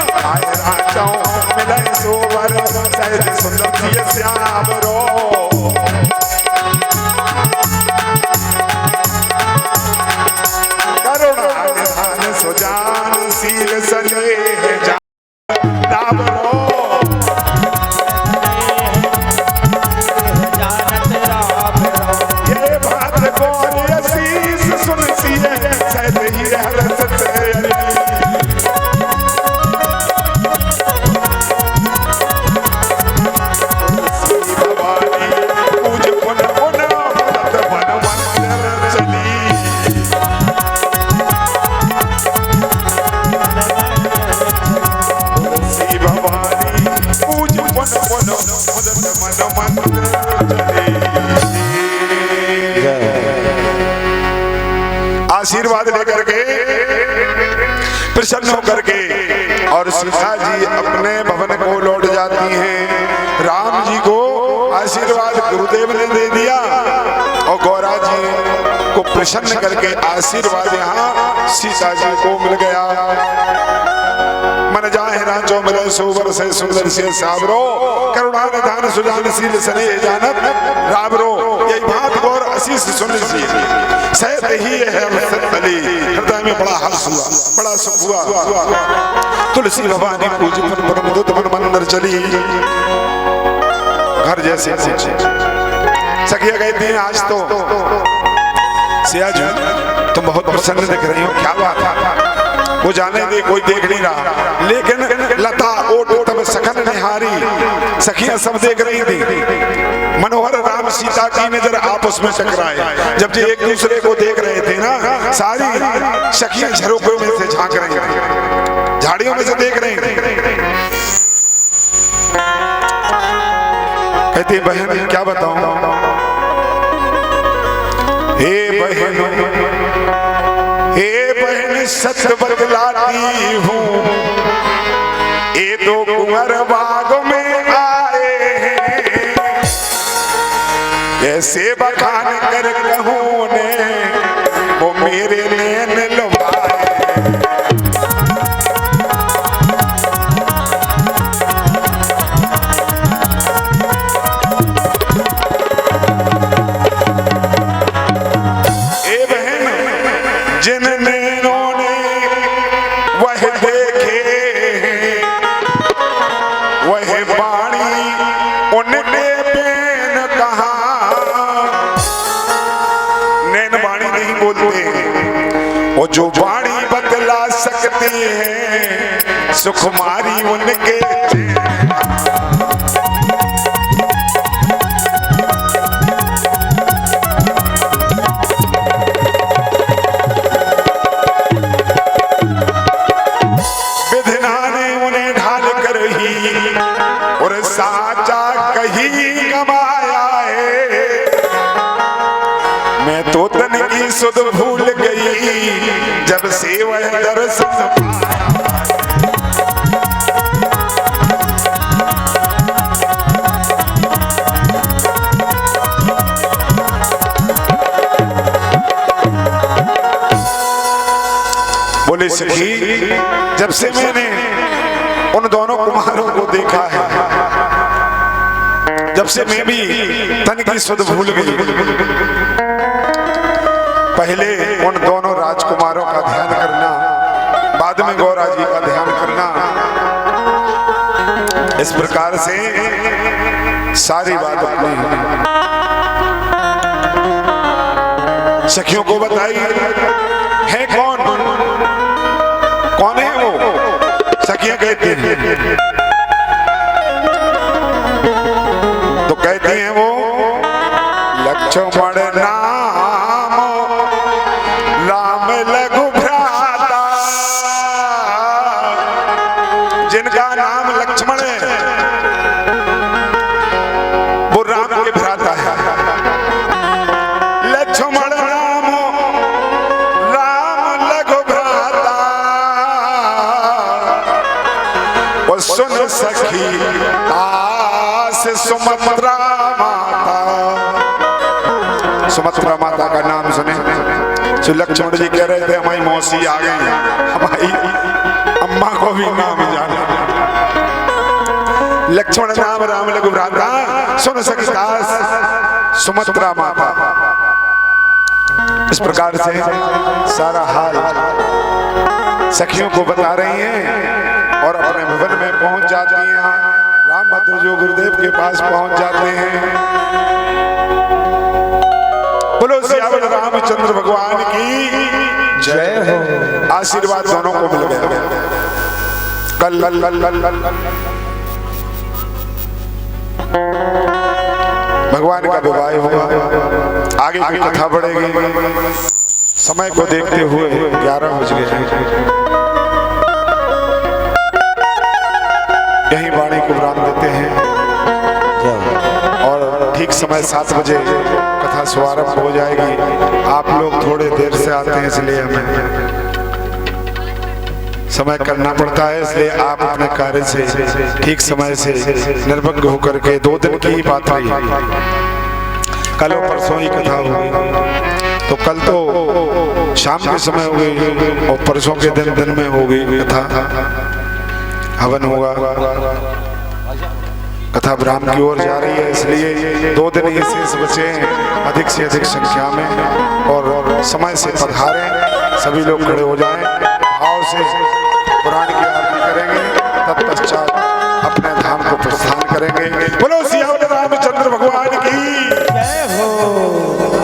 S1: जाहे राचो मिले सोवर सहज सुंदर श्याम रो। सुजान सील सने आशीर्वाद लेकर के प्रसन्न होकर के और सीता जी अपने भवन को लौट जाती हैं। राम जी को आशीर्वाद गुरुदेव ने दे दिया और गौरा जी को प्रसन्न करके आशीर्वाद यहाँ सीता जी को मिल गया। मन जाहे रांचो मिले सोवर से सुंदर से सावरो करुणा निधान सुजान शील सने जानत रावरो। यही बात गौर आशीष सुन सी सहत ही है अली। हृदय में बड़ा हर्ष हुआ, बड़ा सुख हुआ। तुलसी भवानी पूज मन परम दूत मन मंदिर चली घर जैसे सखिया कहती हैं आज तो सिया जी तुम बहुत प्रसन्न दिख रही हो, क्या बात है? वो जाने दे, कोई देख नहीं रहा, लेकिन लता ओट तब सखन निहारी सखियां सब देख रही थी। मनोहर राम सीता की नजर आपस में टकराए। जब ये एक दूसरे को देख रहे थे ना, सारी सखियां झरोकों में से झांक रही थी, झाड़ियों में से देख रही थी। कहती बहन क्या बताऊं, हे बहन सच बतलाती हूँ, ये दो कुंवर बाग में आए हैं, कैसे बखान कर कहूँ ने वो मेरे नैन लुभाए। वो जो वाणी बतला सकती है सुकुमारी उनके। विधना ने उन्हें ढाल कर ही और साचा कहीं कमाया है। मैं तो तन की सुध भूल गई जब से वह दर्शन पाया। बोले सखी जब से मैंने उन दोनों कुमारों को देखा है, जब से मैं भी तन की सुध भूल गई। पहले उन दोनों राजकुमारों का ध्यान करना, बाद में गौरा जी का ध्यान करना। इस प्रकार से सारी बात अपनी सखियों को बताई। है कौन, कौन है वो? सखियां कहती हैं, तो कहती हैं वो लक्ष्मण नाम राम लघु भ्राता। जिनका नाम लक्ष्मण है वो राम के भ्राता है। लक्ष्मण नाम राम लघु भ्राता। वो सुन सखी आस सुमत्रा माता। सुमत्रा माता का नाम सुने तो लक्ष्मण जी कह रहे थे हमारी मौसी आ गई, हमारी अम्मा को भी नाम जाना। लक्ष्मण नाम राम लघु भ्राता सुन सखी दास सुमत्रा माता। इस प्रकार से सारा हाल सखियों को बता रही हैं और अपने भवन में पहुंच जाती हैं। राम भद्र जो गुरुदेव के पास पहुंच जाते हैं। बोलो सियावर रामचंद्र भगवान की जय हो। आशीर्वाद दोनों को मिल गया। कल भगवान का विवाह होगा, आगे की कथा बढ़ेगी। समय को देखते हुए 11 बज गए। यही वाणी को विराम देते हैं और ठीक समय 7 बजे कथा शुभारंभ हो जाएगी। आप लोग थोड़े देर से आते हैं, इसलिए हमें समय करना पड़ता है, इसलिए आप अपने कार्य से ठीक समय से निर्भग्न होकर के 2 दिन की ही बात रही, कल और परसों ही कथा होगी। तो कल तो शाम के समय हो गई और परसों के दिन में हो गई कथा, हवन होगा, कथा ब्राह्मण की ओर जा रही है, इसलिए 2 दिन ही शेष बचे हैं, अधिक से अधिक संख्या में और समय से पधारें, सभी लोग खड़े हो जाएं, भाव से